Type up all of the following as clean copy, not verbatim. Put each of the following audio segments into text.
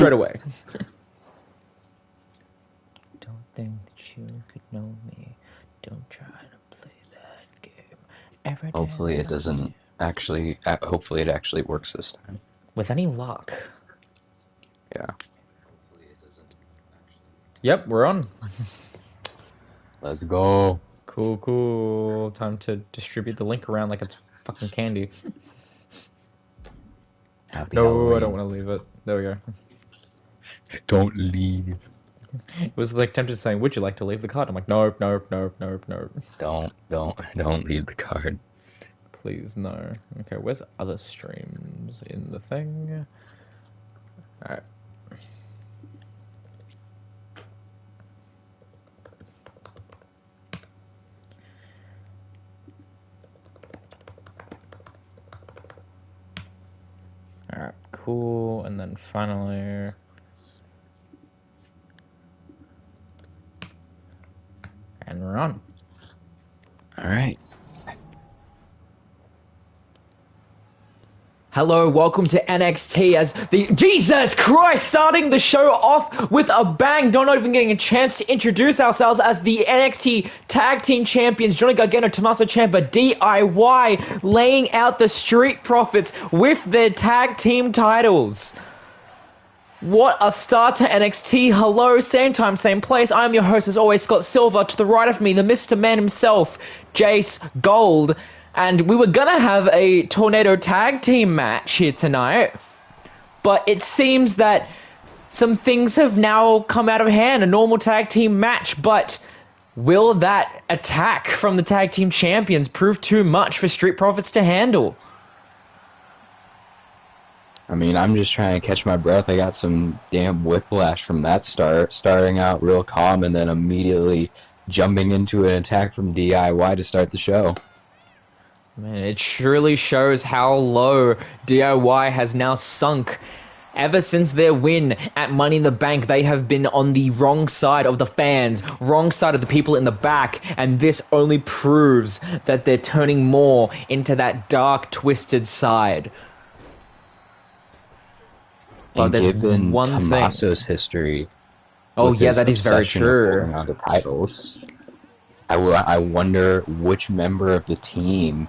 straight away. Don't think that you could know me. Don't try to play that game. Every Hopefully it doesn't actually. Hopefully it actually works this time. With any luck. Yeah. Yep, we're on. Let's go. Cool, cool. Time to distribute the link around like it's fucking candy. Happy No, Halloween. I don't want to leave it. There we go. Don't leave. It was like tempted saying, "Would you like to leave the card?" I'm like, nope, nope, nope, nope, nope. Don't leave the card. Please, no. Okay, where's other streams in the thing? Alright. Alright, cool. And then finally... And we're on. Alright. Hello, welcome to NXT as the... Jesus Christ! Starting the show off with a bang! Not even getting a chance to introduce ourselves as the NXT Tag Team Champions, Johnny Gargano, Tommaso Ciampa, DIY, laying out the Street Profits with their tag team titles. What a start to NXT. Hello, same time, same place. I'm your host, as always, Scott Silver. To the right of me, the Mr. Man himself, Jace Gold. And we were gonna have a Tornado Tag Team match here tonight, but it seems that some things have now come out of hand, a normal tag team match, but will that attack from the Tag Team Champions prove too much for Street Profits to handle? I mean, I'm just trying to catch my breath. I got some damn whiplash from that starting out real calm and then immediately jumping into an attack from DIY to start the show. Man, it surely shows how low DIY has now sunk. Ever since their win at Money in the Bank, they have been on the wrong side of the fans, wrong side of the people in the back, and this only proves that they're turning more into that dark, twisted side. And there's given one thing. Tommaso's history, Oh with yeah, his that is very obsession of true. holding on to titles, I wonder which member of the team,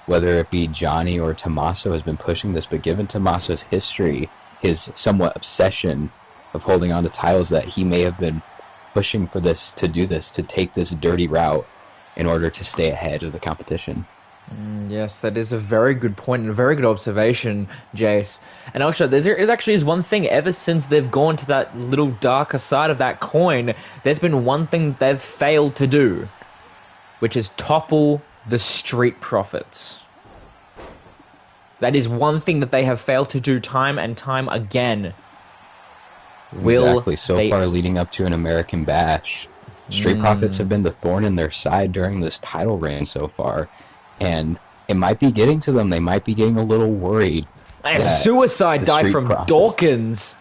whether it be Johnny or Tommaso, has been pushing this. But given Tommaso's history, his somewhat obsession of holding on to titles, that he may have been pushing for this, to do this, to take this dirty route in order to stay ahead of the competition. Yes, that is a very good point and a very good observation, Jace. And also, there actually is one thing. Ever since they've gone to that little darker side of that coin, there's been one thing they've failed to do, which is topple the Street Profits. That is one thing that they have failed to do time and time again. Exactly. So far, leading up to an American Bash, Street Profits have been the thorn in their side during this title reign so far. And it might be getting to them. They might be getting a little worried. And suicide dive from Dawkins.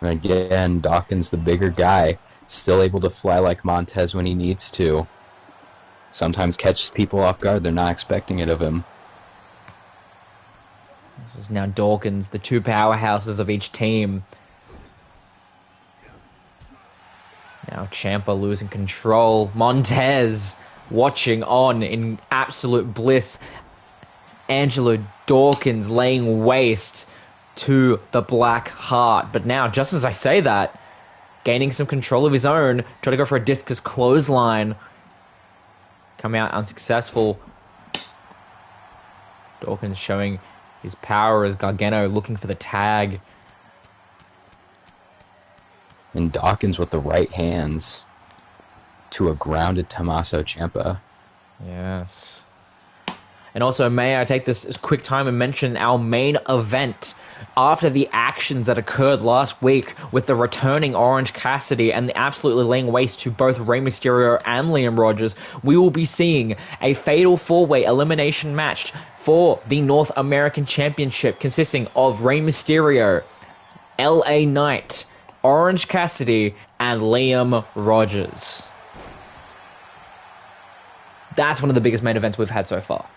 Again, Dawkins, the bigger guy, still able to fly like Montez when he needs to. Sometimes catches people off guard. They're not expecting it of him. This is now Dawkins, the two powerhouses of each team. Now Ciampa losing control. Montez watching on in absolute bliss. Angelo Dawkins laying waste to the Black Heart. But now, just as I say that, gaining some control of his own, trying to go for a discus clothesline. Come out unsuccessful. Dawkins showing his power as Gargano looking for the tag. And Dawkins with the right hands to a grounded Tommaso Ciampa. Yes. And also, may I take this quick time and mention our main event after the actions that occurred last week with the returning Orange Cassidy and the absolutely laying waste to both Rey Mysterio and Liam Rogers. We will be seeing a fatal four-way elimination match for the North American Championship consisting of Rey Mysterio, LA Knight, Orange Cassidy, and Liam Rogers. That's one of the biggest main events we've had so far.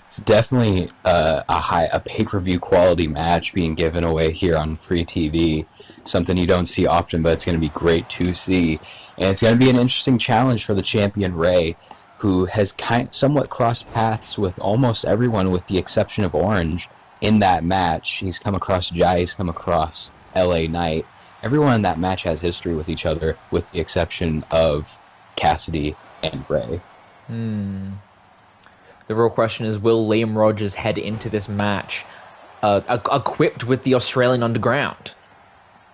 It's definitely a pay-per-view quality match being given away here on free TV. Something you don't see often, but it's going to be great to see. And it's going to be an interesting challenge for the champion Ray, who has somewhat crossed paths with almost everyone with the exception of Orange in that match. He's come across Jai, he's come across LA Knight. Everyone in that match has history with each other, with the exception of Cassidy and Ray. The real question is, will Liam Rogers head into this match equipped with the Australian Underground?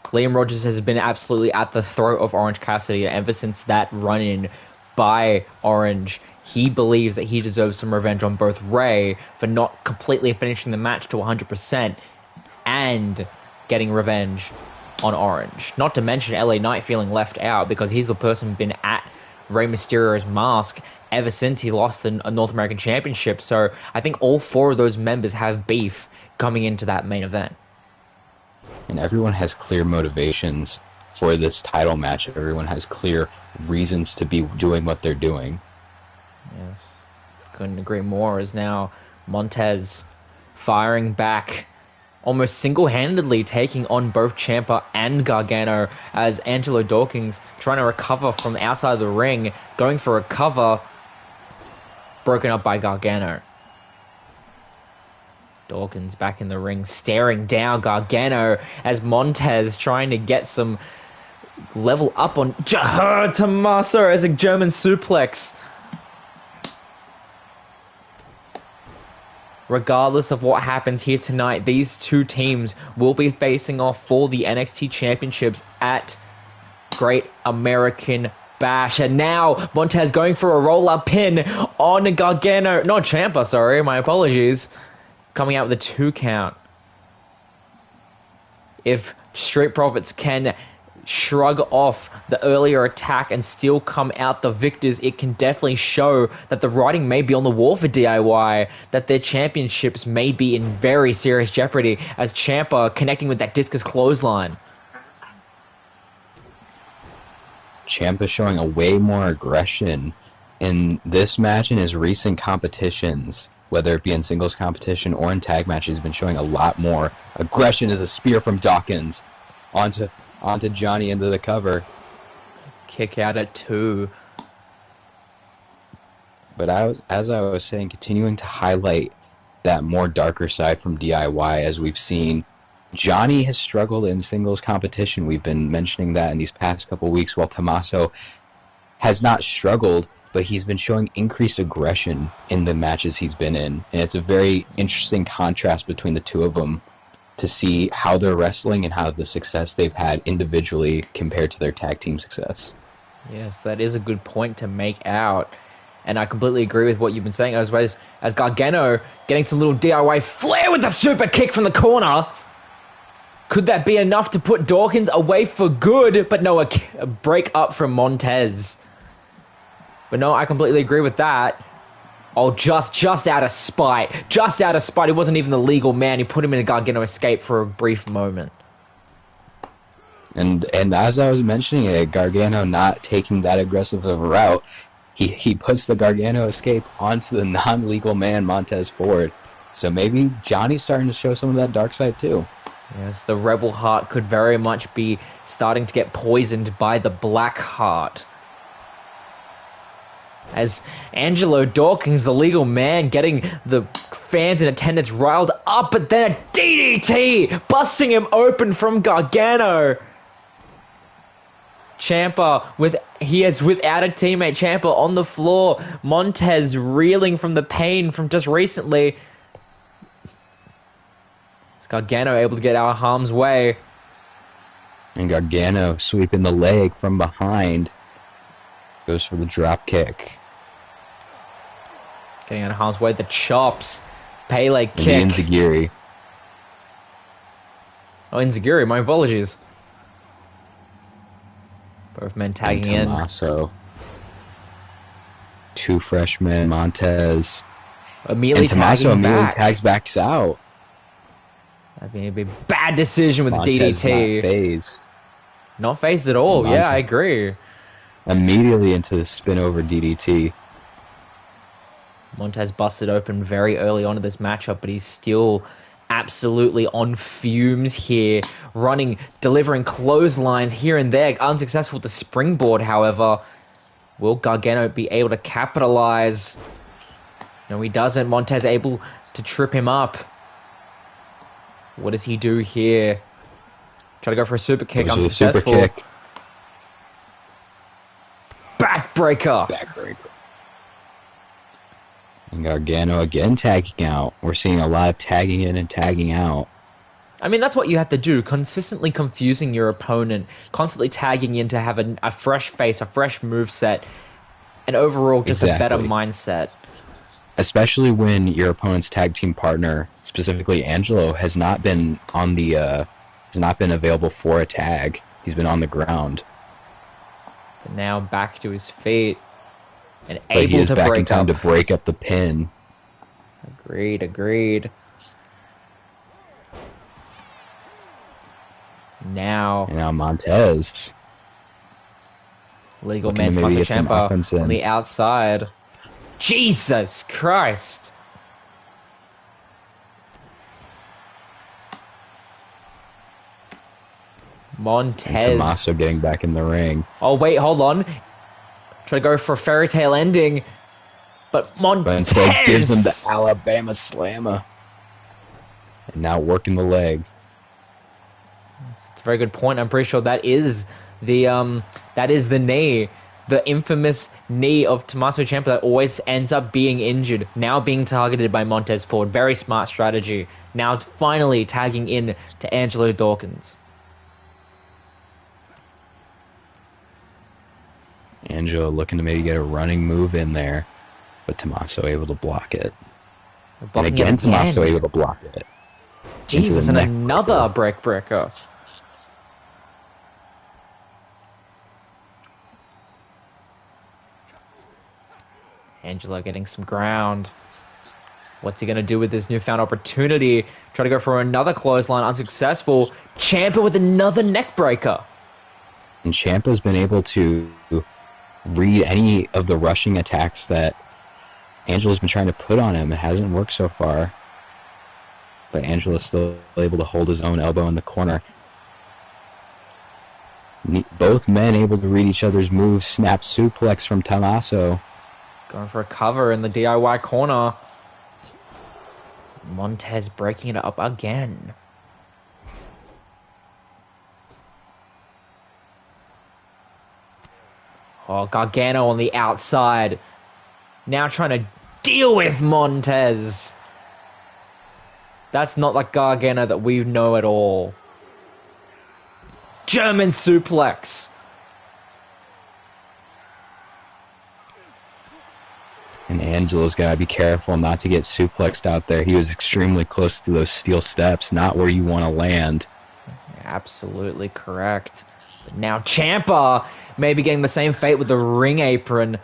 Liam Rogers has been absolutely at the throat of Orange Cassidy ever since that run-in by Orange. He believes that he deserves some revenge on both Ray for not completely finishing the match to 100% and getting revenge on Orange. Not to mention LA Knight feeling left out because he's the person been at Rey Mysterio's mask ever since he lost the North American Championship. So I think all four of those members have beef coming into that main event. And everyone has clear motivations for this title match. Everyone has clear reasons to be doing what they're doing. Yes, couldn't agree more. Is now Montez firing back, almost single-handedly taking on both Ciampa and Gargano, as Angelo Dawkins trying to recover from outside the ring, going for a cover, broken up by Gargano. Dawkins back in the ring, staring down Gargano as Montez trying to get some level up on Tommaso as a German suplex. Regardless of what happens here tonight, these two teams will be facing off for the NXT Championships at Great American Bash. And now Montez going for a roll-up pin on Gargano. Not Ciampa, sorry, my apologies. Coming out with a 2 count. If Street Profits can shrug off the earlier attack and still come out the victors, it can definitely show that the writing may be on the wall for DIY, that their championships may be in very serious jeopardy, as Ciampa connecting with that discus clothesline. Ciampa showing a way more aggression in this match and his recent competitions, whether it be in singles competition or in tag matches. He's been showing a lot more aggression as a spear from Dawkins onto Johnny into the cover. Kick out at 2. But as I was saying, continuing to highlight that more darker side from DIY, as we've seen. Johnny has struggled in singles competition. We've been mentioning that in these past couple weeks, while Tommaso has not struggled, but he's been showing increased aggression in the matches he's been in. And it's a very interesting contrast between the two of them to see how they're wrestling and how the success they've had individually compared to their tag team success. Yes, that is a good point to make out. And I completely agree with what you've been saying, as Gargano getting some little DIY flair with the super kick from the corner. Could that be enough to put Dawkins away for good? But no, a break up from Montez. But no, I completely agree with that. Oh, just out of spite. Just out of spite. He wasn't even the legal man. He put him in a Gargano escape for a brief moment. And as I was mentioning it, Gargano not taking that aggressive of a route, he puts the Gargano escape onto the non-legal man, Montez Ford. So maybe Johnny's starting to show some of that dark side too. Yes, the Rebel Heart could very much be starting to get poisoned by the Black Heart. As Angelo Dawkins, the legal man, getting the fans in attendance riled up, but then a DDT busting him open from Gargano. Ciampa without a teammate. Ciampa on the floor. Montez reeling from the pain from just recently. Is Gargano able to get out of harm's way? And Gargano sweeping the leg from behind. Goes for the drop kick. Getting out of harm's way. The chops. Pele kick. And the Enziguri. Oh, Enziguri. My apologies. Both men tagging in. Tommaso. 2 freshmen. Montez. Immediately and Tommaso tagging immediately back. tags back out. That'd be a big bad decision with Montez DDT. not phased. Not phased at all. Montez. Yeah, I agree. Immediately into the spin over DDT. Montez busted open very early on in this matchup, but he's still absolutely on fumes here, delivering clotheslines here and there, unsuccessful with the springboard, however. Will Gargano be able to capitalize? No, he doesn't. Montez able to trip him up. What does he do here? Try to go for a super kick, unsuccessful. Super kick. Backbreaker. And Gargano again tagging out. We're seeing a lot of tagging in and tagging out. I mean, that's what you have to do. Consistently confusing your opponent, constantly tagging in to have a fresh face, a fresh moveset, and overall just a better mindset. Especially when your opponent's tag team partner, specifically Angelo, has not been on the has not been available for a tag. He's been on the ground. But now back to his feet and but able he is to back break in time up. to break up the pin. Agreed. Now Montez. legal looking man to maybe Tommaso get some Ciampa offense in. on the outside. Jesus Christ! Montez. And Tommaso getting back in the ring. Oh wait, hold on. Try to go for a fairy tale ending, but Montez. But instead gives him the Alabama Slammer. And now working the leg. It's a very good point. I'm pretty sure that is the knee, the infamous knee of Tommaso Ciampa that always ends up being injured. Now being targeted by Montez Ford. Very smart strategy. Now finally tagging in to Angelo Dawkins. Angelo looking to maybe get a running move in there, but Tommaso able to block it. And again, Tommaso able to block it. Jesus, and another breaker. Angelo getting some ground. What's he going to do with this newfound opportunity? Try to go for another clothesline, unsuccessful. Ciampa with another neck breaker. And Ciampa's been able to read any of the rushing attacks that Angelo's been trying to put on him. It hasn't worked so far. But Angelo's still able to hold his own elbow in the corner. Both men able to read each other's moves. Snap suplex from Tommaso. Going for a cover in the DIY corner. Montez breaking it up again. Oh, Gargano on the outside. Now trying to deal with Montez. That's not like Gargano that we know at all. German suplex. And Angelo's got to be careful not to get suplexed out there. He was extremely close to those steel steps, not where you want to land. Absolutely correct. But now Ciampa maybe getting the same fate with the ring apron.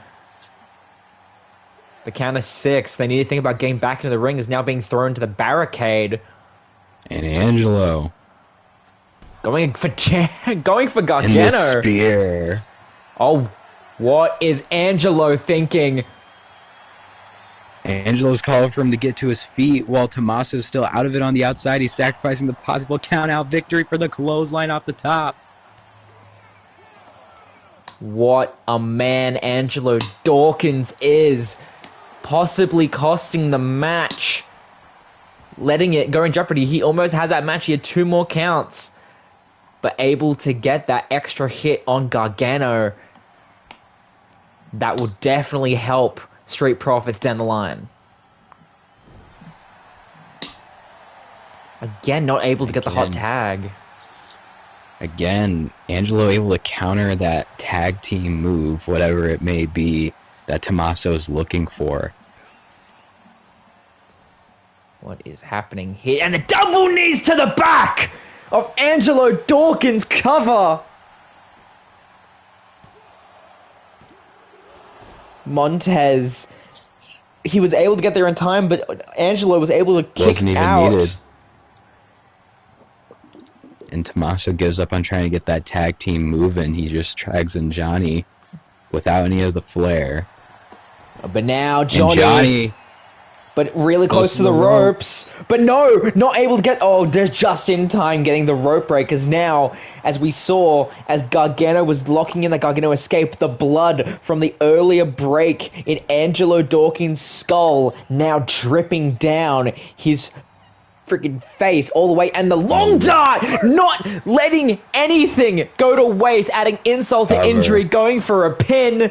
The count of 6. They need to think about getting back into the ring. Is now being thrown to the barricade. And Angelo going for Gargano. in the spear. Oh, what is Angelo thinking? Angelo's calling for him to get to his feet while Tommaso's still out of it on the outside. He's sacrificing the possible count-out victory for the clothesline off the top. What a man Angelo Dawkins is. Possibly costing the match. Letting it go in jeopardy. He almost had that match. He had 2 more counts. But able to get that extra hit on Gargano. That will definitely help Street Profits down the line. Again, not able to get the hot tag. Again, Angelo able to counter that tag team move, whatever it may be, that Tommaso's looking for. What is happening here? And the double knees to the back of Angelo Dawkins' cover. Montez, he was able to get there in time, but Angelo was able to kick Wasn't even out. needed. And Tommaso gives up on trying to get that tag team moving. He just tags in Johnny without any of the flair. But now And Johnny, but really close to the ropes. But no, not able to get... Oh, they're just in time getting the rope break. Because now, as we saw, as Gargano was locking in the Gargano escape, the blood from the earlier break in Angelo Dawkins' skull now dripping down his freaking face all the way, and the long dart not letting anything go to waste, adding insult to injury, going for a pin,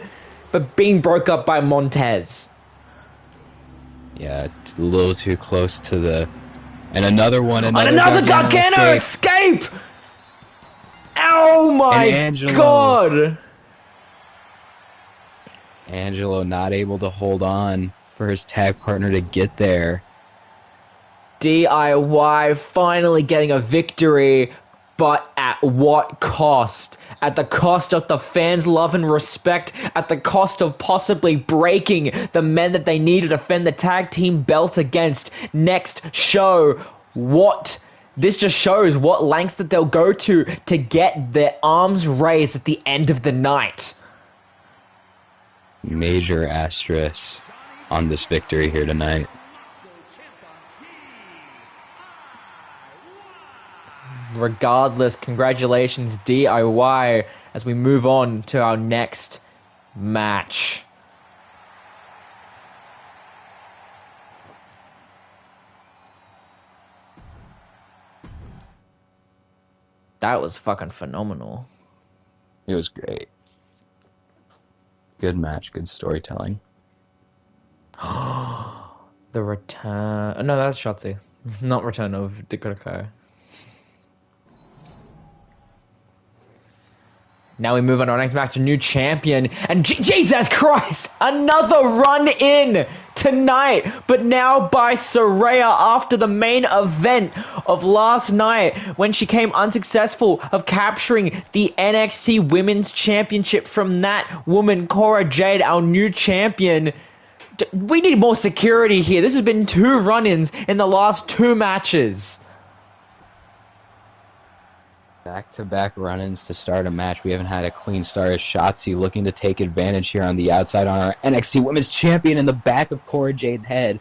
but being broke up by Montez. Yeah, it's a little too close to the... And another one, Another Gargano escape! Oh my god! Angelo not able to hold on for his tag partner to get there. DIY finally getting a victory, but at what cost? At the cost of the fans' love and respect, at the cost of possibly breaking the men that they need to defend the tag team belt against. Next show, what? This just shows what lengths that they'll go to get their arms raised at the end of the night. Major asterisk on this victory here tonight. Regardless, congratulations DIY as we move on to our next match. That was fucking phenomenal. It was great. Good match, good storytelling. The return... No, that's Shotzi. Not return of Dakota Kai. Now we move on to our next match, a new champion, and Jesus Christ, another run in tonight, but now by Saraya after the main event of last night when she came unsuccessful of capturing the NXT Women's Championship from that woman, Cora Jade, our new champion. We need more security here. This has been 2 run-ins in the last 2 matches. Back-to-back run-ins to start a match. We haven't had a clean start as Shotzi looking to take advantage here on the outside on our NXT Women's Champion in the back of Cora Jade's head.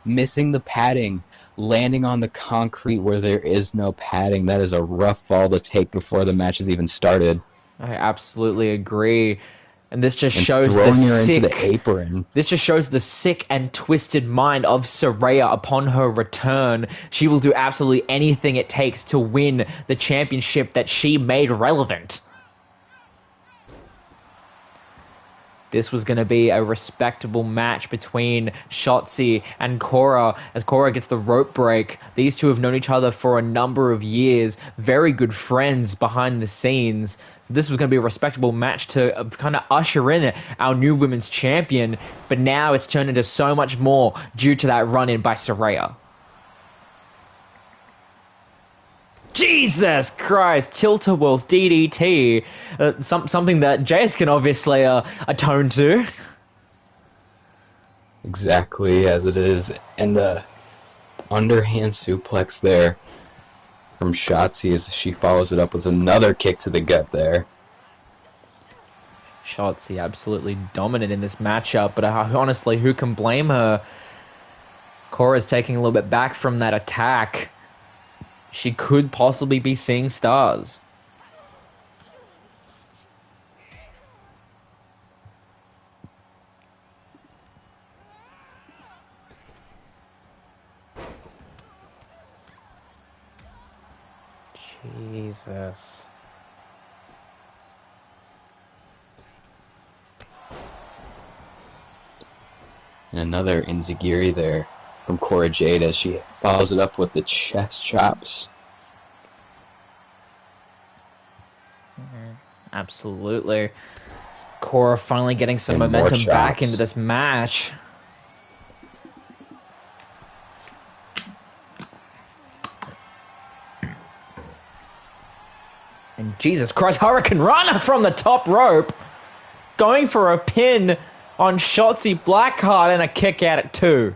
Missing the padding. Landing on the concrete where there is no padding. That is a rough fall to take before the match has even started. I absolutely agree. And this just shows into the apron. This just shows the sick and twisted mind of Saraya upon her return. She will do absolutely anything it takes to win the championship that she made relevant. This was going to be a respectable match between Shotzi and Cora as Cora gets the rope break. These two have known each other for a number of years. Very good friends behind the scenes. This was going to be a respectable match to kind of usher in our new women's champion, but now it's turned into so much more due to that run-in by Saraya. Jesus Christ, Tilt-A-Whirl DDT, something that Jace can obviously atone to. Exactly as it is, and the underhand suplex there from Shotzi as she follows it up with another kick to the gut there. Shotzi absolutely dominant in this matchup, but honestly, who can blame her? Cora's taking a little bit back from that attack. She could possibly be seeing stars. Jesus. And another enziguri there from Cora Jade as she follows it up with the chest chops. Absolutely. Cora finally getting some momentum back into this match. And Jesus Christ, Hurricane Rana from the top rope. Going for a pin on Shotzi Blackheart and a kick out at 2.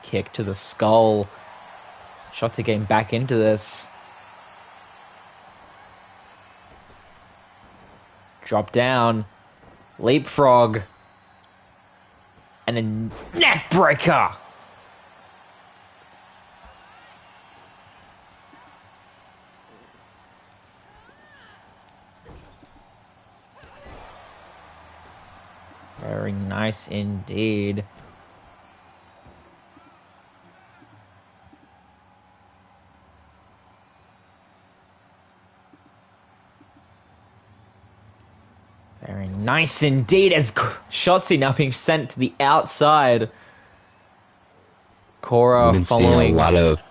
Kick to the skull. Shotzi getting back into this. Drop down. Leapfrog. And a neck breaker. Very nice indeed. Very nice indeed, as Shotzi now being sent to the outside. Cora We've been following. seeing a lot of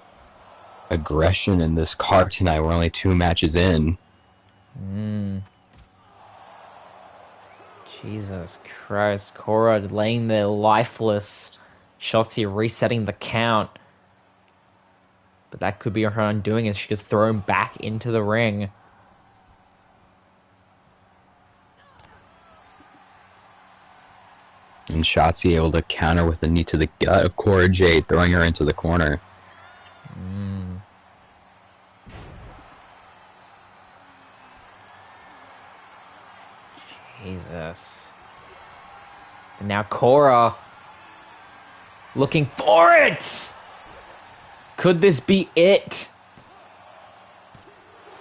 aggression in this card tonight. We're only 2 matches in. Jesus Christ. Cora laying there lifeless. Shotzi resetting the count. But that could be her undoing as she gets thrown back into the ring. And Shotzi able to counter with a knee to the gut of Cora Jade, throwing her into the corner. Jesus. And now Cora looking for it! Could this be it?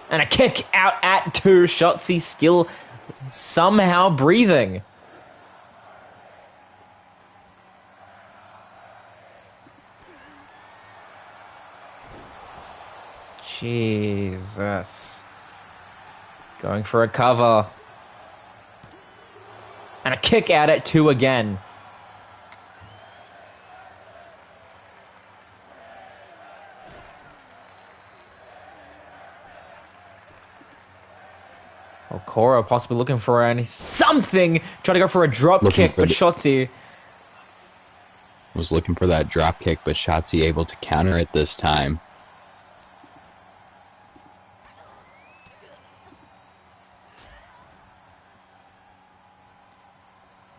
And a kick out at 2. Shotzi still somehow breathing. Jesus. Going for a cover. And a kick out at 2 again. Well, Cora possibly looking for something. Trying to go for a drop kick, but Shotzi. Was looking for that drop kick, but Shotzi able to counter it this time.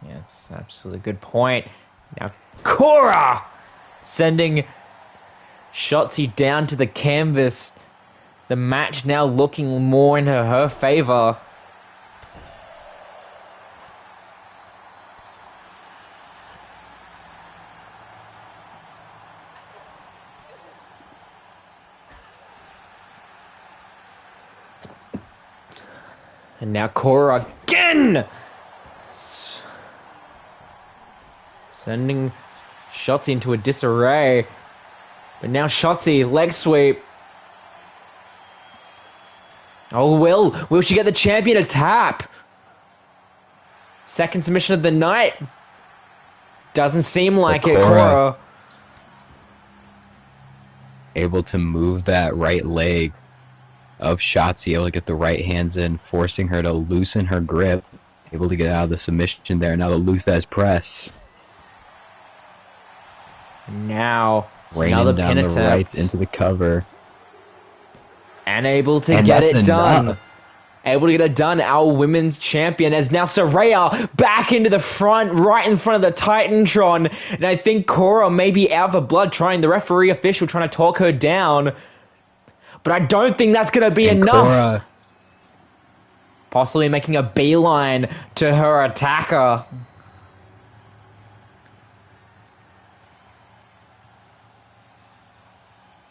Yes, absolutely good point. Now Cora sending Shotzi down to the canvas. The match now looking more in her favor. And now Cora again! Sending Shotzi into a disarray. But now Shotzi, leg sweep. Oh, will she get the champion to tap? Second submission of the night. Doesn't seem like it, Cora. Able to move that right leg of Shotzi, able to get the right hands in, forcing her to loosen her grip. Able to get out of the submission there. Now the Luthez press. Now, raining down the rights into the cover. And able to get it done. Able to get it done. Our women's champion is now Saraya back into the front, right in front of the Titantron. And I think Cora may be out for blood, trying the referee official trying to talk her down. But I don't think that's going to be enough. Cora possibly making a beeline to her attacker.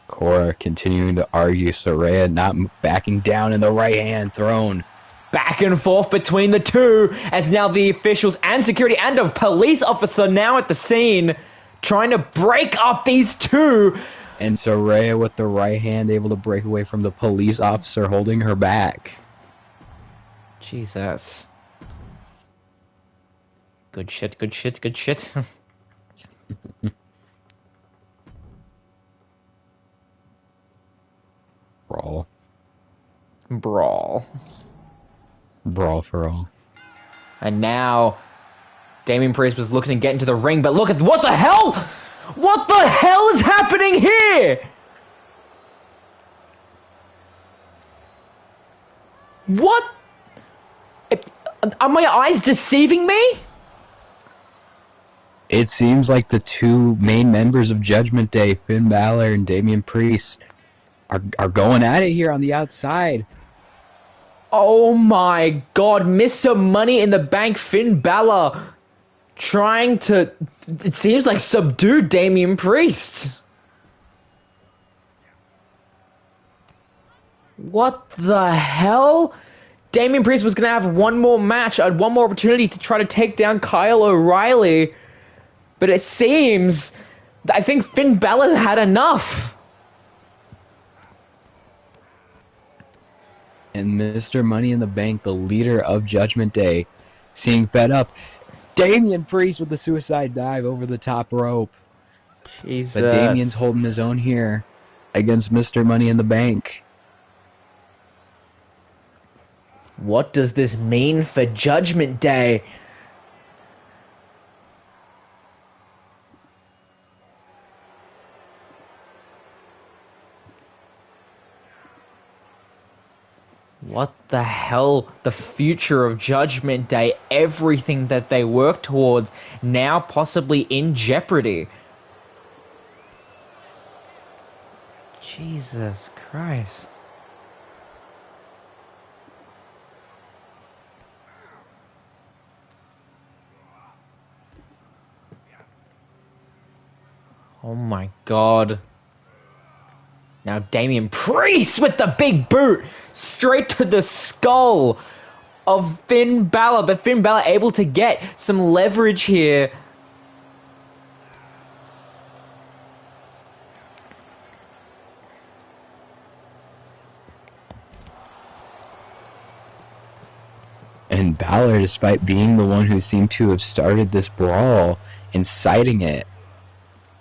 Cora continuing to argue, Saraya not backing down, in the right hand thrown. Back and forth between the two, as now the officials and security and a police officer now at the scene, trying to break up these two. And Saraya with the right hand able to break away from the police officer holding her back. Jesus. Good shit, good shit, good shit. Brawl. Brawl. Brawl for all. And now, Damian Priest was looking to get into the ring, but look at what the hell? What the hell is happening here? What? Are my eyes deceiving me? It seems like the two main members of Judgment Day, Finn Balor and Damian Priest, are going at it here on the outside. Oh my god, Mr. Money in the Bank Finn Balor trying to, it seems like, subdue Damian Priest. What the hell? Damian Priest was going to have one more match, one more opportunity to try to take down Kyle O'Reilly. But it seems, I think Finn Balor's had enough. And Mr. Money in the Bank, the leader of Judgment Day, seeing fed up. Damian Priest with the suicide dive over the top rope. Jesus. But Damian's holding his own here against Mr. Money in the Bank. What does this mean for Judgment Day? What the hell? The future of Judgment Day, everything that they work towards, now possibly in jeopardy. Jesus Christ. Oh my god. Now Damian Priest with the big boot straight to the skull of Finn Balor. But Finn Balor able to get some leverage here. And Balor, despite being the one who seemed to have started this brawl, inciting it,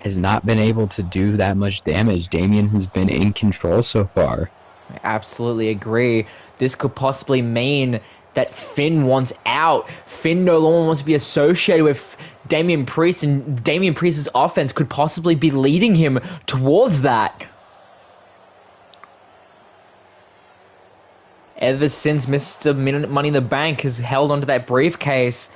has not been able to do that much damage. Damian has been in control so far. I absolutely agree. This could possibly mean that Finn wants out. Finn no longer wants to be associated with Damian Priest, and Damian Priest's offense could possibly be leading him towards that. Ever since Mr. Money in the Bank has held onto that briefcase,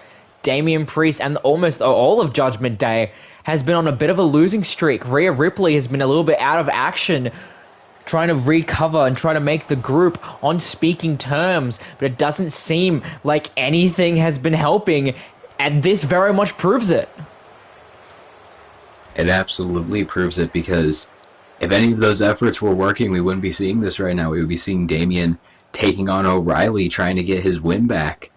Damian Priest and almost all of Judgment Day has been on a bit of a losing streak. Rhea Ripley has been a little bit out of action, trying to recover and try to make the group on speaking terms, but it doesn't seem like anything has been helping, and this very much proves it. It absolutely proves it, because if any of those efforts were working, we wouldn't be seeing this right now. We would be seeing Damian taking on O'Reilly, trying to get his win back.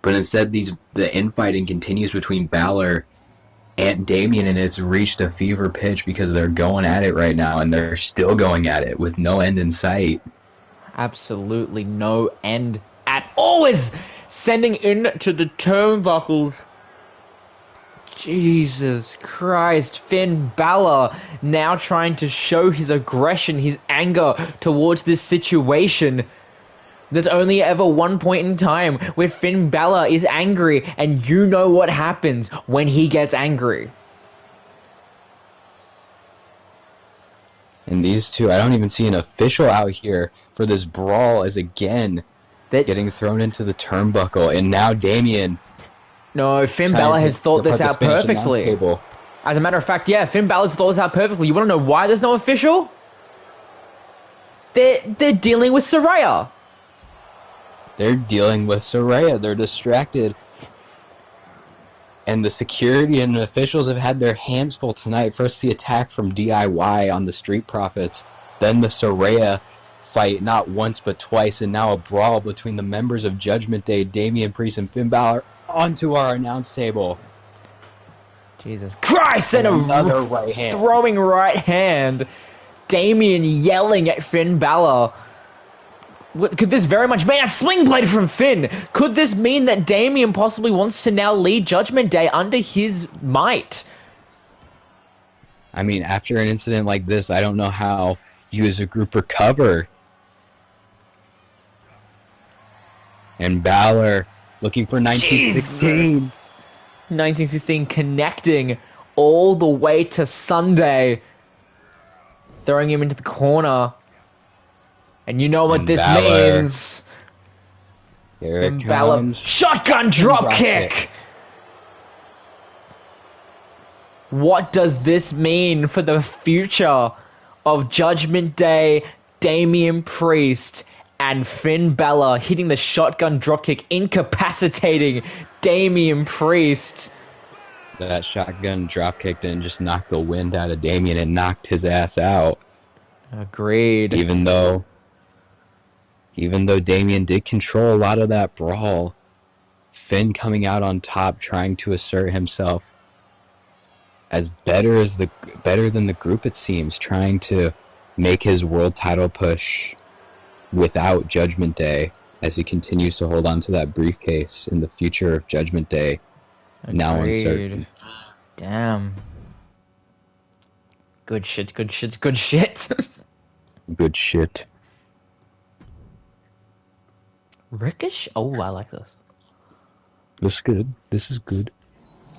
But instead, the infighting continues between Balor and Damian, and it's reached a fever pitch because they're going at it right now, and they're still going at it with no end in sight. Absolutely no end at all. Is sending in to the turnbuckles. Jesus Christ. Finn Balor now trying to show his aggression, his anger towards this situation. There's only ever one point in time where Finn Balor is angry, and you know what happens when he gets angry. And these two, I don't even see an official out here for this brawl, as again getting thrown into the turnbuckle. And now Damian. No, Finn Balor has thought this out perfectly. As a matter of fact, yeah, Finn Balor's thought this out perfectly. You want to know why there's no official? They're dealing with Saraya. They're dealing with Saraya. They're distracted. And the security and officials have had their hands full tonight. First the attack from DIY on the Street Profits. Then the Saraya fight, not once but twice. And now a brawl between the members of Judgment Day, Damian Priest and Finn Balor, onto our announce table. Jesus Christ! And another right hand. Throwing right hand. Damian yelling at Finn Balor. Could this very much mean a sling blade from Finn? Could this mean that Damian possibly wants to now lead Judgment Day under his might? I mean, after an incident like this, I don't know how you as a group recover. And Balor looking for 1916. 1916 connecting all the way to Sunday. Throwing him into the corner. And you know what this means. Here it comes. Shotgun drop kick. What does this mean for the future of Judgment Day, Damian Priest, and Finn Balor hitting the shotgun dropkick, incapacitating Damian Priest. That shotgun dropkick didn't just knock the wind out of Damian, it knocked his ass out. Agreed. Even though Damian did control a lot of that brawl, Finn coming out on top, trying to assert himself as better than the group, it seems, trying to make his world title push without Judgment Day, as he continues to hold on to that briefcase in the future of Judgment Day. Agreed. Now uncertain. Damn. Good shit, good shit, good shit. Good shit. Ricochet? Oh, I like this. This is good. This is good.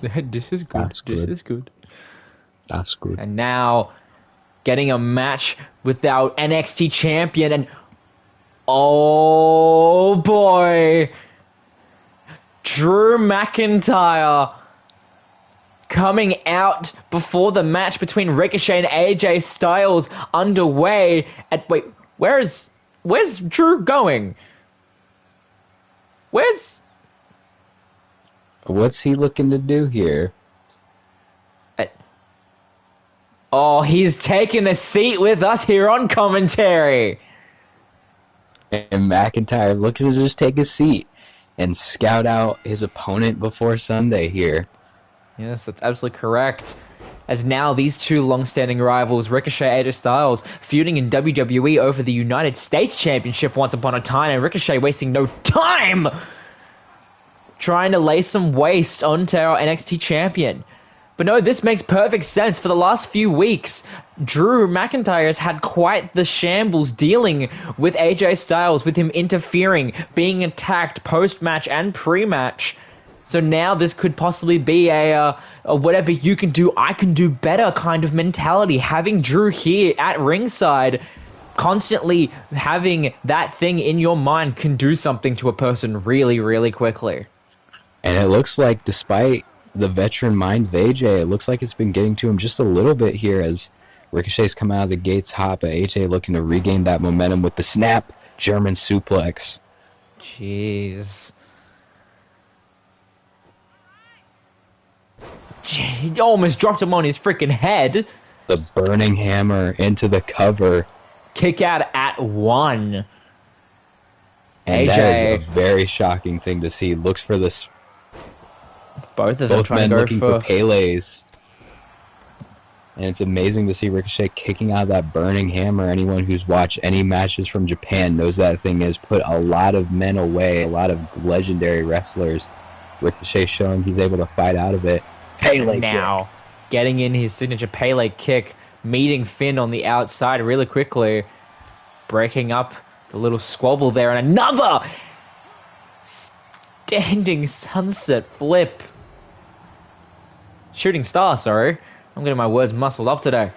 This is good. That's This good. is good. That's good. And now, getting a match with our NXT champion, and oh boy, Drew McIntyre coming out before the match between Ricochet and AJ Styles underway. Wait, where's Drew going? What's he looking to do here? Oh, he's taking a seat with us here on commentary. And McIntyre looking to just take a seat and scout out his opponent before Sunday here. Yes, that's absolutely correct. As now these two long-standing rivals, Ricochet and AJ Styles, feuding in WWE over the United States Championship once upon a time, and Ricochet wasting no time trying to lay some waste onto our NXT champion. But no, this makes perfect sense. For the last few weeks, Drew McIntyre has had quite the shambles dealing with AJ Styles, with him interfering, being attacked post-match and pre-match. So now this could possibly be a whatever you can do, I can do better kind of mentality. Having Drew here at ringside, constantly having that thing in your mind can do something to a person really, really quickly. And it looks like, despite the veteran mind of AJ, it looks like it's been getting to him just a little bit here as Ricochet's come out of the gates hot, but AJ looking to regain that momentum with the snap German suplex. Jeez. He almost dropped him on his freaking head. The burning hammer into the cover. Kick out at one. And AJ. that is a very shocking thing to see. Looks for this. Both of them Both trying men to go looking for Pele's. And it's amazing to see Ricochet kicking out that burning hammer. Anyone who's watched any matches from Japan knows that thing has put a lot of men away, a lot of legendary wrestlers. Ricochet showing he's able to fight out of it. Pele now kick. getting in his signature Pele kick, meeting Finn on the outside really quickly, breaking up the little squabble there, and another standing sunset flip. Shooting star, sorry. I'm getting my words muscled up today.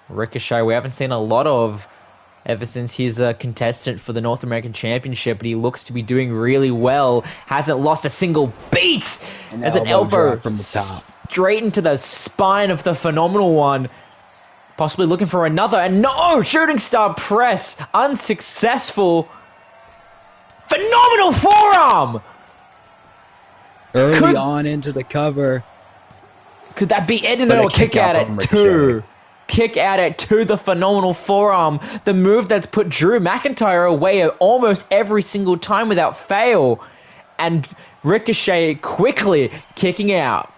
Ricochet, we haven't seen a lot of ever since he's a contestant for the North American Championship, but he looks to be doing really well. Hasn't lost a single beat. As an elbow from the top. straight into the spine of the Phenomenal One. Possibly looking for another, and no! Shooting star press. Unsuccessful. Phenomenal forearm! Early on into the cover. Could that be it? And But then a a kick kick out at from it Ricochet. too. Kick at it to the Phenomenal Forearm. The move that's put Drew McIntyre away almost every single time without fail. And Ricochet quickly kicking out.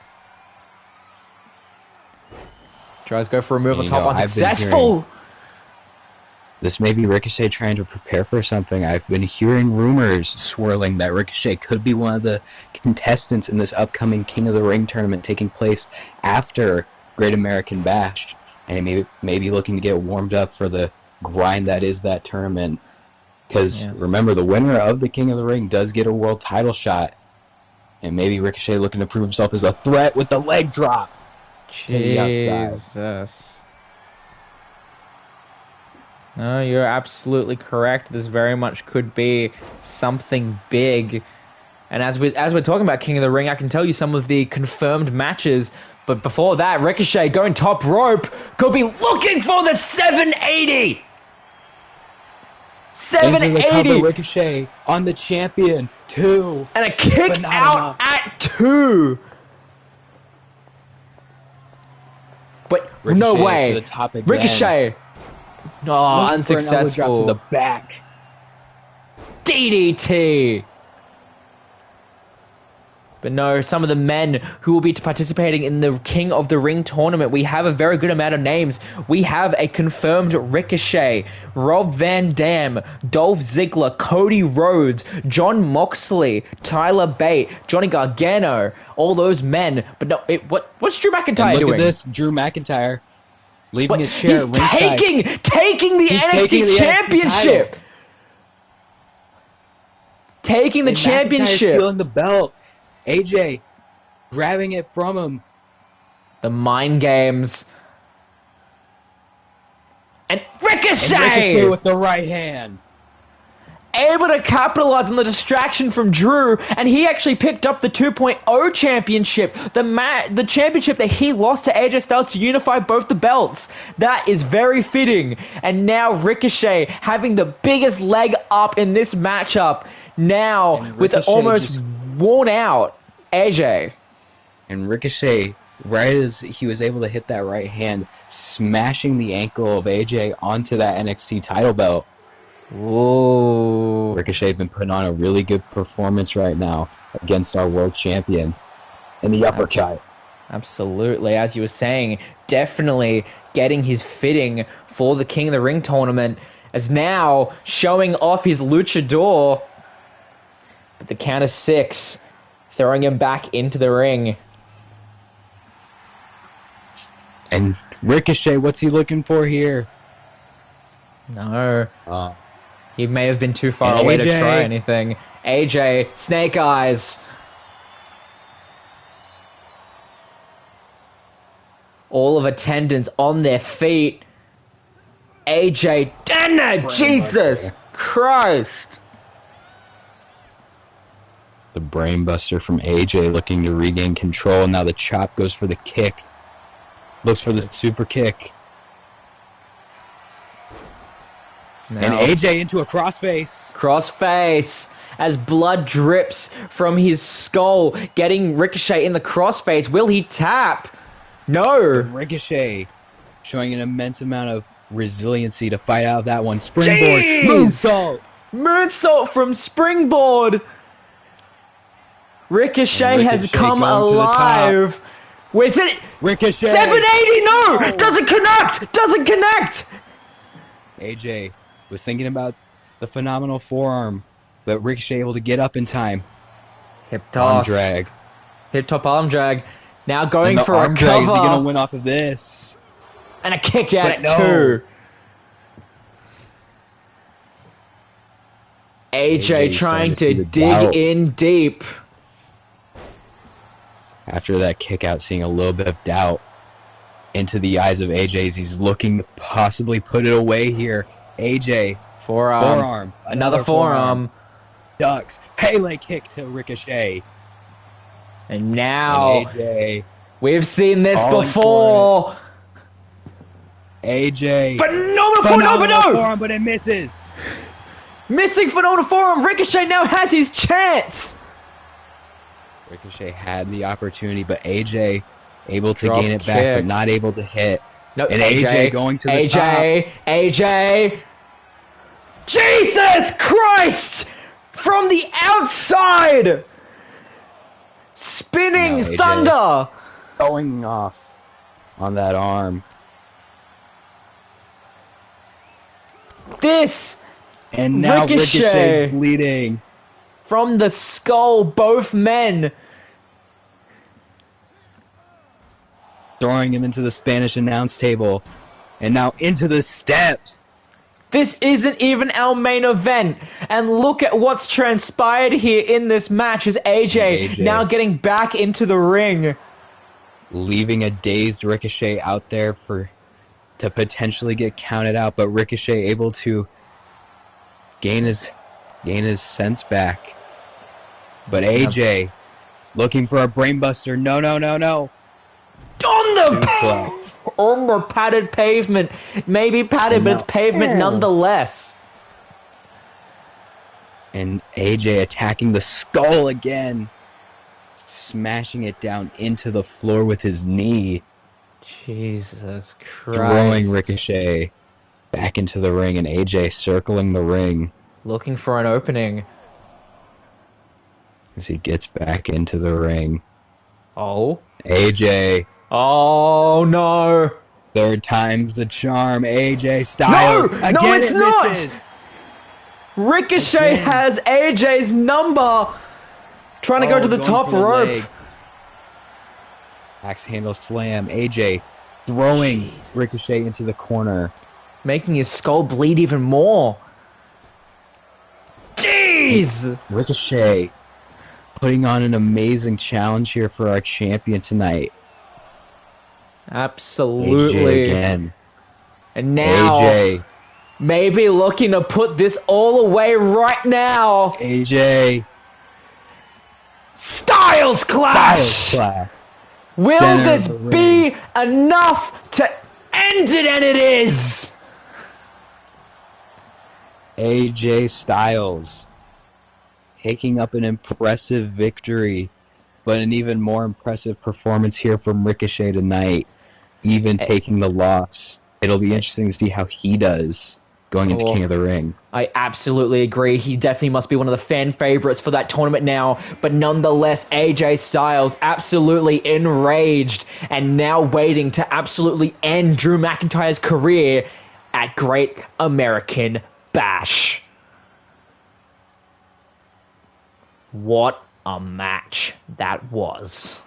Tries to go for a move on top, unsuccessful. This may be Ricochet trying to prepare for something. I've been hearing rumors swirling that Ricochet could be one of the contestants in this upcoming King of the Ring tournament taking place after Great American Bash. And maybe looking to get warmed up for the grind that is that tournament. Because remember, the winner of the King of the Ring does get a world title shot. And maybe Ricochet looking to prove himself as a threat with the leg drop to the outside. Jesus. No, you're absolutely correct. This very much could be something big. And as we're talking about King of the Ring, I can tell you some of the confirmed matches But before that, Ricochet going top rope could be looking for the 780. Into the cover, 780 Ricochet on the champion. 2. and a kick but not out enough. at 2. But no Ricochet way. to the top again. Ricochet. Oh, Looking for an elbow drop unsuccessful. to the back. DDT. But no, some of the men who will be participating in the King of the Ring tournament, we have a very good amount of names. We have a confirmed Ricochet, Rob Van Dam, Dolph Ziggler, Cody Rhodes, Jon Moxley, Tyler Bate, Johnny Gargano, all those men. But no, what's Drew McIntyre And look doing? at this, Drew McIntyre leaving his chair He's at ringside. taking the He's NXT taking the NXT championship. title. Taking the And McIntyre championship. stealing the belt. AJ grabbing it from him. The mind games. And Ricochet! And Ricochet with the right hand. Able to capitalize on the distraction from Drew, and he actually picked up the 2.0 championship, the championship that he lost to AJ Styles to unify both the belts. That is very fitting. And now Ricochet having the biggest leg up in this matchup. Now with an almost worn out AJ. And Ricochet, right as he was able to hit that right hand, smashing the ankle of AJ onto that NXT title belt. Whoa. Ricochet been putting on a really good performance right now against our world champion. And the uppercut. Absolutely. As you were saying, definitely getting his fitting for the King of the Ring tournament, as now showing off his luchador. But the count of 6, throwing him back into the ring. And Ricochet, what's he looking for here? No. He may have been too far And away to AJ. try anything. AJ, Snake Eyes. All of attendants on their feet. AJ, Jesus Christ. The brainbuster from AJ looking to regain control. Now the chop goes for the kick. Looks for the super kick. Now, And AJ into a crossface. crossface as blood drips from his skull, getting Ricochet in the crossface. Will he tap? No. Ricochet showing an immense amount of resiliency to fight out of that one. Springboard. Jeez! Moonsault. Moonsault from Springboard. Ricochet has Ricochet come going to the top. alive. With it. Ricochet. 780, no! Oh. Doesn't connect! Doesn't connect! AJ was thinking about the phenomenal forearm, but Ricochet able to get up in time. Hip Arm toss. drag. Hip top arm drag. Now going And the for arm a drag, is he cover. gonna win off of this? And a kick out But at no. 2. AJ AJ trying starting to see to the dig doubt. in deep. After that kick out, seeing a little bit of doubt into the eyes of AJ as he's looking to possibly put it away here. AJ, Forearm. Another forearm. Ducks. Pele kick to Ricochet. And now, And AJ. we've seen this Falling before. AJ. Phenomenal forearm, no, but no! forearm, but it misses. Missing phenomenal forearm. Ricochet now has his chance. Ricochet had the opportunity, but AJ able to Drop gain it back, but kick. not able to hit. No, And AJ going to the AJ, AJ. Jesus Christ! From the outside! Spinning No, AJ. thunder! Going off on that arm. This And now Ricochet. Ricochet's bleeding. from the skull, both men. Throwing him into the Spanish announce table. And now into the steps. This isn't even our main event. And look at what's transpired here in this match as AJ now getting back into the ring. Leaving a dazed Ricochet out there to potentially get counted out, but Ricochet able to gain his sense back. But AJ looking for a brainbuster. No. Suplex. On the padded pavement. Maybe padded, but it's pavement nonetheless. And AJ attacking the skull again. Smashing it down into the floor with his knee. Jesus Christ. Throwing Ricochet back into the ring, and AJ circling the ring. Looking for an opening. As he gets back into the ring. Oh. AJ. Oh, no. Third time's the charm. AJ Styles. No, it's not. Misses. Ricochet has AJ's number. Trying to go to the top rope. Leg. Axe handle slam. AJ throwing Ricochet into the corner. Making his skull bleed even more. Jeez! Ricochet putting on an amazing challenge here for our champion tonight. Absolutely. AJ again. And now, AJ. maybe looking to put this all away right now. AJ. Styles Clash! Styles Clash. Will Center this of the be ring. enough to end it? And it is! AJ Styles taking up an impressive victory, but an even more impressive performance here from Ricochet tonight, even taking the loss. It'll be interesting to see how he does going into King of the Ring. I absolutely agree. He definitely must be one of the fan favorites for that tournament now. But nonetheless, AJ Styles absolutely enraged and now waiting to absolutely end Drew McIntyre's career at Great American Bash. What a match that was.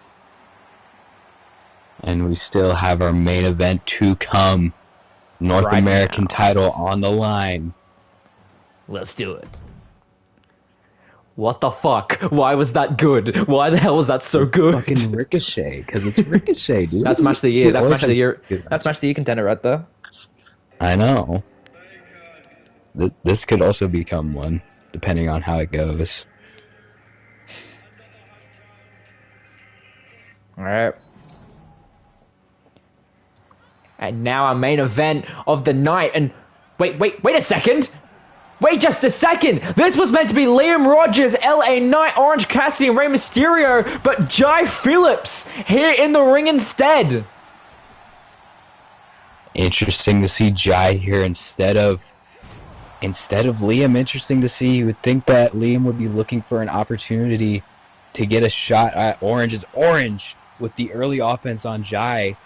And we still have our main event to come. North Right American now. title on the line. Let's do it. What the fuck? Why was that good? Why the hell was that so It's good? fucking Ricochet, because it's Ricochet, dude. That's match of the year. He That's always match of the has year. good That's match of the year contender right there. I know. This could also become one, depending on how it goes. Alright. And now our main event of the night. And wait a second! Wait just a second! This was meant to be Liam Rogers, LA Knight, Orange Cassidy, and Rey Mysterio, but Jai Phillips here in the ring instead. Interesting to see Jai here instead of Liam. Interesting to see. You would think that Liam would be looking for an opportunity to get a shot at Orange. As Orange, with the early offense on Jai,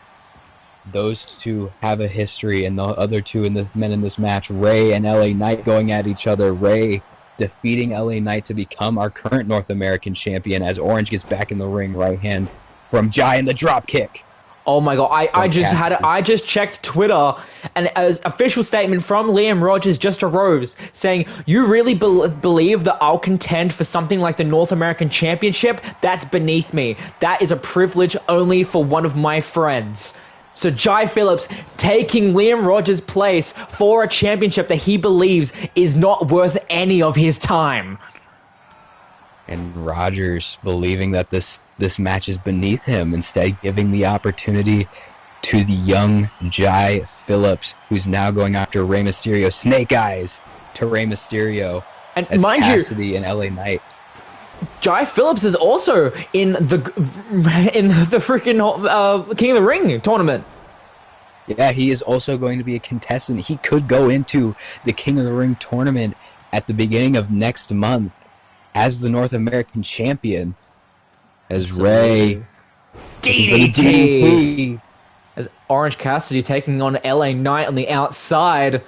those two have a history, and the other two men in this match, Rey and LA Knight, going at each other. Rey defeating LA Knight to become our current North American champion as Orange gets back in the ring, right hand from Jai in the drop kick. Oh my god, I just checked Twitter, and an official statement from Liam Rogers just arose saying, "You really believe that I'll contend for something like the North American Championship? That's beneath me. That is a privilege only for one of my friends." So Jai Phillips taking Liam Rogers' place for a championship that he believes is not worth any of his time. And Rogers believing that this match is beneath him, instead giving the opportunity to the young Jai Phillips, who's now going after Rey Mysterio. Snake Eyes to Rey Mysterio. And as mind Cassidy and LA Knight. Jai Phillips is also in the freaking King of the Ring tournament. Yeah, he is also going to be a contestant. He could go into the King of the Ring tournament at the beginning of next month as the North American champion. As Rey DDT. As Orange Cassidy taking on LA Knight on the outside.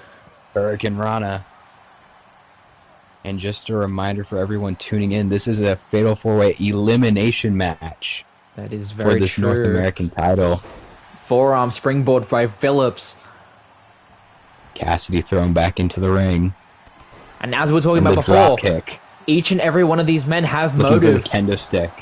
Hurricane Rana. And just a reminder for everyone tuning in, this is a Fatal 4-Way elimination match. That is very for this true. North American title. Forearm springboard by Phillips. Cassidy thrown back into the ring. And as we were talking about before, drop kick. Each and every one of these men have Looking motive. for the kendo stick.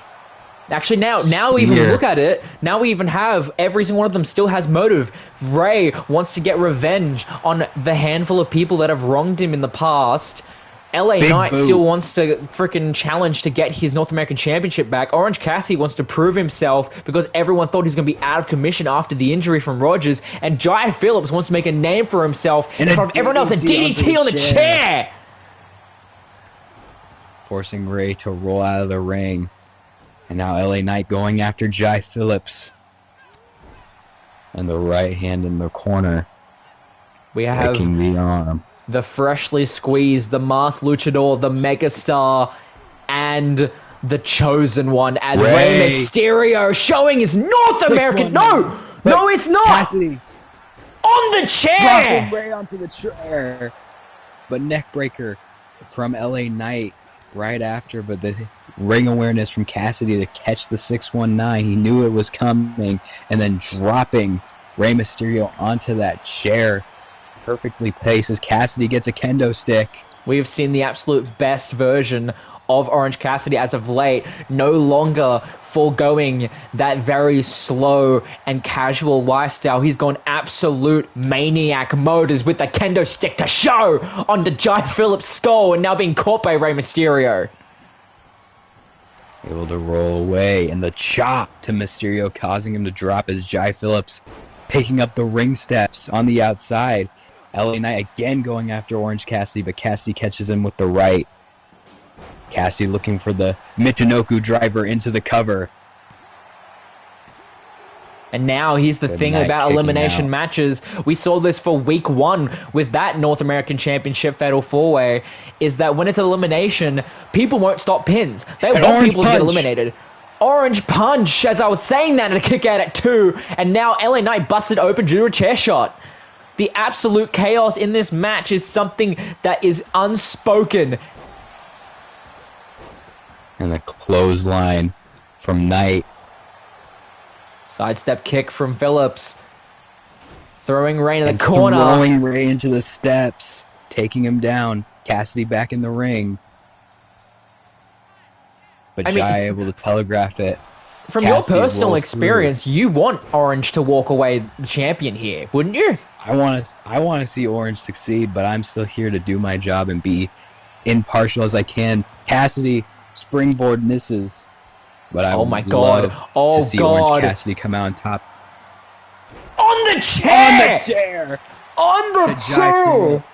Actually, now we even look at it. Now we even have every single one of them still has motive. Rey wants to get revenge on the handful of people that have wronged him in the past. LA Big Knight boot. still wants to freaking challenge to get his North American Championship back. Orange Cassidy wants to prove himself because everyone thought he was going to be out of commission after the injury from Rogers. And Jai Phillips wants to make a name for himself in front of everyone else. A DDT on the chair! Forcing Ray to roll out of the ring. And now LA Knight going after Jai Phillips. And the right hand in the corner. We have Taking the arm. the freshly squeezed, the masked luchador, the megastar, and the chosen one as Rey Mysterio showing his North American. No, it's not. Cassidy On the chair. dropping Ray onto the chair, but neckbreaker from LA Knight right after. But the ring awareness from Cassidy to catch the 619. He knew it was coming, and then dropping Rey Mysterio onto that chair. Perfectly placed as Cassidy gets a kendo stick. We have seen the absolute best version of Orange Cassidy as of late, no longer foregoing that very slow and casual lifestyle. He's gone absolute maniac mode with the kendo stick to show onto Jai Phillips' skull and now being caught by Rey Mysterio. Able to roll away, and the chop to Mysterio causing him to drop as Jai Phillips picking up the ring steps on the outside. LA Knight again going after Orange Cassidy, but Cassidy catches him with the right. Cassidy looking for the Michinoku driver into the cover. And now here's the thing about elimination matches. We saw this for week 1 with that North American Championship Fatal 4-Way, is that when it's elimination, people won't stop pins. They want people to get eliminated. Orange Punch, as I was saying that, and a kick out at 2, and now LA Knight busted open due to a chair shot. The absolute chaos in this match is something that is unspoken. And the clothesline from Knight. Sidestep kick from Phillips. Throwing Ray in the corner. Throwing Ray into the steps. Taking him down. Cassidy back in the ring. But Jai able to telegraph it. From your personal experience, you want Orange to walk away the champion here, wouldn't you? I want to see Orange succeed, but I'm still here to do my job and be impartial as I can. Cassidy springboard misses, but I love to see Orange Cassidy come out on top. On the chair! On the chair! On the chair!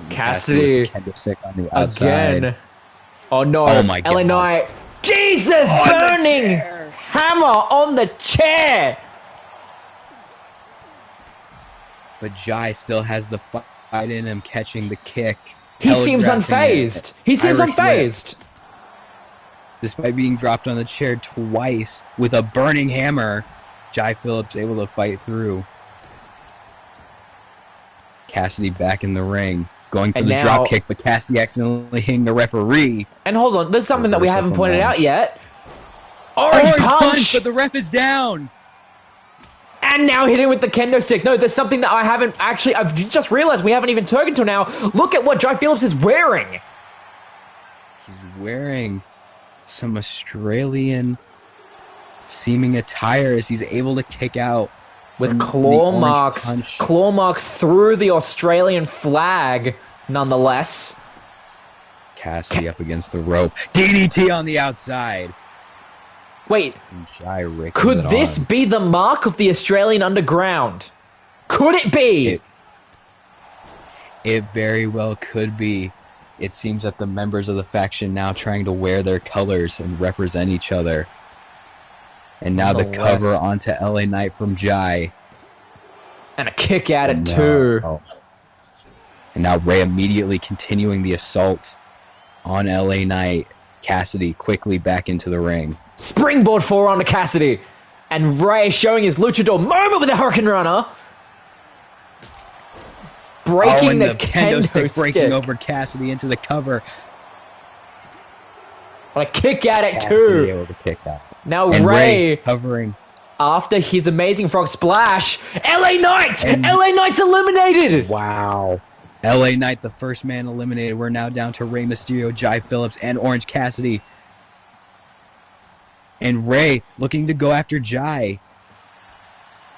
Cassidy kendo stick on the outside. Again. Oh no! Oh my God! LA Knight, Jesus! Burning hammer on the chair. But Jai still has the fight in him, catching the kick. He seems unfazed. He seems unfazed. Despite being dropped on the chair twice with a burning hammer, Jai Phillips able to fight through. Cassidy back in the ring, going for the drop kick, but Cassidy accidentally hitting the referee. And hold on, there's something that we haven't pointed out yet. Orange punch! But the ref is down. And now hitting with the kendo stick. No, there's something that I haven't actually... I've just realized we haven't even talked until now. Look at what Jai Phillips is wearing. He's wearing some Australian seeming attire as he's able to kick out. With claw marks through the Australian flag, nonetheless. Cassidy up against the rope. DDT on the outside. Wait, could this be the mark of the Australian Underground? Could it be? It very well could be. It seems that the members of the faction now trying to wear their colors and represent each other. And now the cover onto LA Knight from Jai. And a kick at it too. And now Ray immediately continuing the assault on LA Knight. Cassidy quickly back into the ring. Springboard forearm to Cassidy. And Ray showing his luchador moment with a Hurricane Runner. Breaking the kendo stick. Breaking over Cassidy into the cover. A kick at it Cassidy too. Able to kick out. Now Ray covering. After his amazing frog splash, LA Knight! LA Knight's eliminated! Wow. LA Knight, the first man eliminated. We're now down to Rey Mysterio, Jai Phillips, and Orange Cassidy. And Ray looking to go after Jai.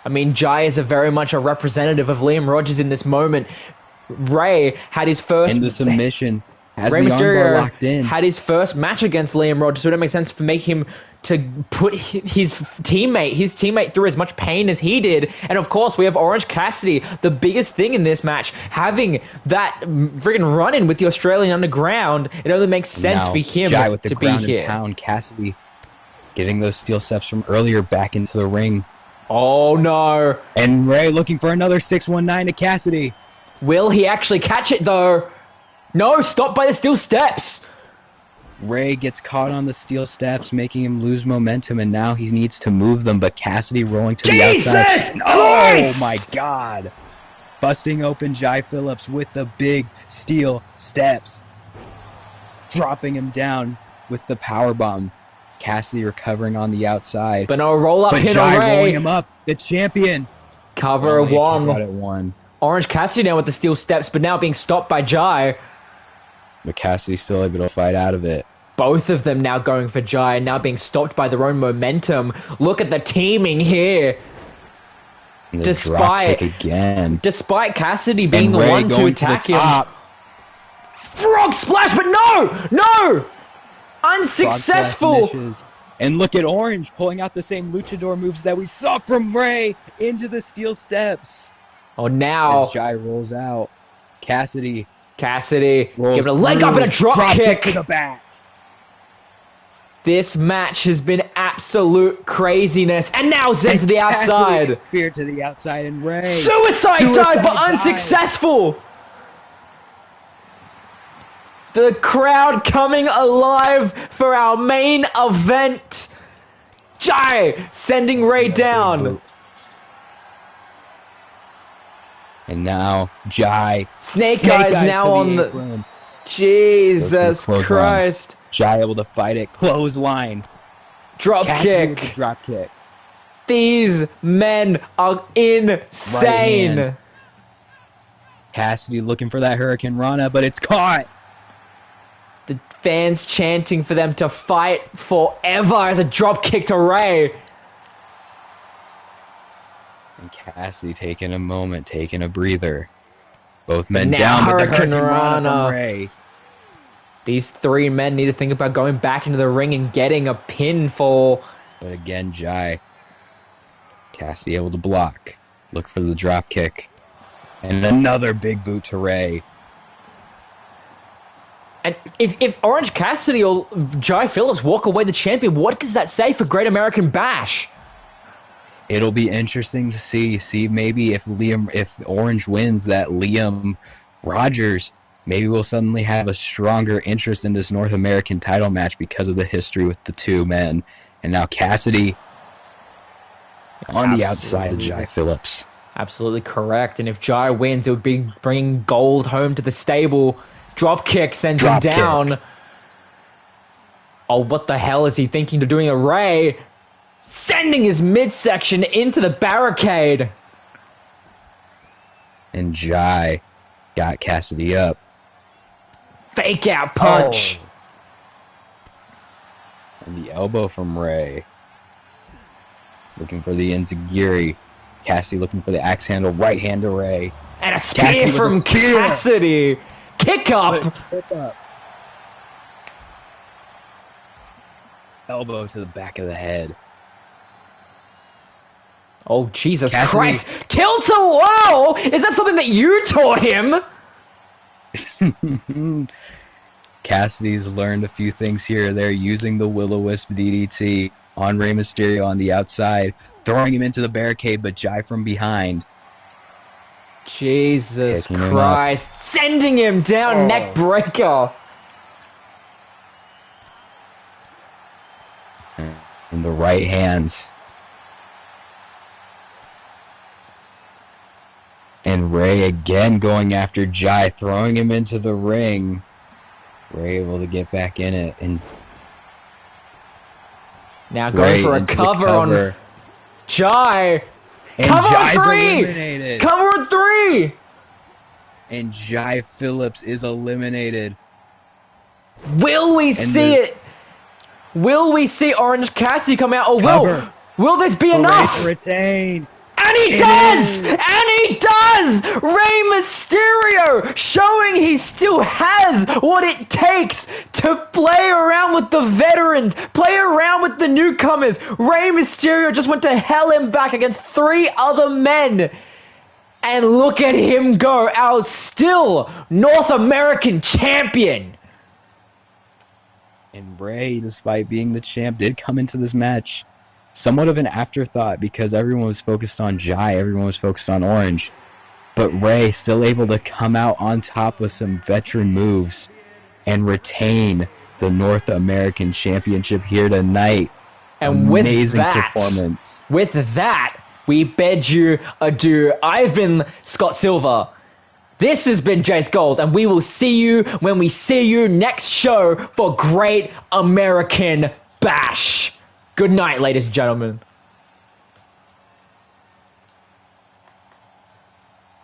I mean, Jai is very much a representative of Liam Rogers in this moment. Ray had his first... In the submission. Has Rey the armbar Mysterio locked in. had his first match against Liam Rogers, so it don't make sense for make him to put his teammate through as much pain as he did. And of course, we have Orange Cassidy, the biggest thing in this match, having that friggin' run-in with the Australian Underground. It only makes sense Now, for him Jai with the to be ground and here. pound. Cassidy getting those steel steps from earlier back into the ring. Oh no! And Ray looking for another 619 to Cassidy. Will he actually catch it though? No, stop by the steel steps. Ray gets caught on the steel steps, making him lose momentum, and now he needs to move them, but Cassidy rolling to the outside. Jesus Oh Christ! my God! Busting open Jai Phillips with the big steel steps. Dropping him down with the powerbomb. Cassidy recovering on the outside. But no, roll up But hit Jai on Ray. rolling him up, the champion. Cover Only a kick out one. at one. Orange Cassidy now with the steel steps, but now being stopped by Jai. But Cassidy's still able to fight out of it. Both of them now going for Jai and now being stopped by their own momentum. Look at the teaming here. And the drop kick again. Despite Cassidy being And the Ray one to going attack the him. top. Frog splash, but no! Frog Unsuccessful! splash finishes. And look at Orange pulling out the same luchador moves that we saw from Ray into the steel steps. Oh, now As Jai rolls out. Cassidy giving rolls a leg up and a drop kick. to the back. This match has been absolute craziness. And now Zen to the Cassidy, outside. Spear to the outside and Ray. Suicide dive, but dive. unsuccessful. The crowd coming alive for our main event. Jai sending Ray down. And now Jai. Snake Eyes Eyes now to on the... apron. Jesus Clothesline. Christ. Jai able to fight it. Clothesline. Drop Cassidy with the kick. drop kick. These men are insane. hand. Cassidy looking for that Hurricane Rana, but it's caught. The fans chanting for them to fight forever as a drop kick to Ray. And Cassidy taking a moment, taking a breather. Both men Now down with the Hurricane Hurricane Rana Rana. from Ray. These three men need to think about going back into the ring and getting a pinfall. But again, Jai. Cassidy able to block. Look for the drop kick. And another big boot to Ray. And if Orange Cassidy or Jai Phillips walk away the champion, what does that say for Great American Bash? It'll be interesting to see maybe if Orange wins, that Liam Rogers maybe will suddenly have a stronger interest in this North American title match because of the history with the two men. And now Cassidy on the outside of Jai Phillips. Absolutely correct. And if Jai wins, it would be bringing gold home to the stable. Drop kick sends him Drop down. kick. Oh, what the hell is he thinking of doing? A Ray sending his midsection into the barricade. And Jai got Cassidy up. Fake out punch. Oh. And the elbow from Ray. Looking for the Enziguri. Cassidy looking for the axe handle. Right hand to Ray. And a spear Cassidy with from a spear. Cassidy. Kick up. Kick up. Elbow to the back of the head. Oh, Jesus Cassidy. Christ. Tilt-a-whirl? Is that something that you taught him? Cassidy's learned a few things here or there, using the Will-O-Wisp DDT on Rey Mysterio on the outside, throwing him into the barricade, but Jai from behind. Jesus Picking him Christ. Sending him down, Oh. neck breaker. And the right hands. And Ray again going after Jai, throwing him into the ring. Ray able to get back in it, and Now going Ray for a into the cover on Jai. And Cover Jai's on three. eliminated. Cover on three. And Jai Phillips is eliminated. Will we And see the- it? Will we see Orange Cassidy come out? Or Cover. will this be For Ray enough? to retain. And And he does! And he does! Rey Mysterio showing he still has what it takes to play around with the veterans, play around with the newcomers. Rey Mysterio just went to hell and back against 3 other men. And look at him go, our still North American champion. And Rey, despite being the champ, did come into this match somewhat of an afterthought because everyone was focused on Jai, everyone was focused on Orange. But Rey still able to come out on top with some veteran moves and retain the North American Championship here tonight. And amazing performance. With that, we bid you adieu. I've been Scott Silver. This has been Jace Gold, and we will see you when we see you next show for Great American Bash. Good night, ladies and gentlemen.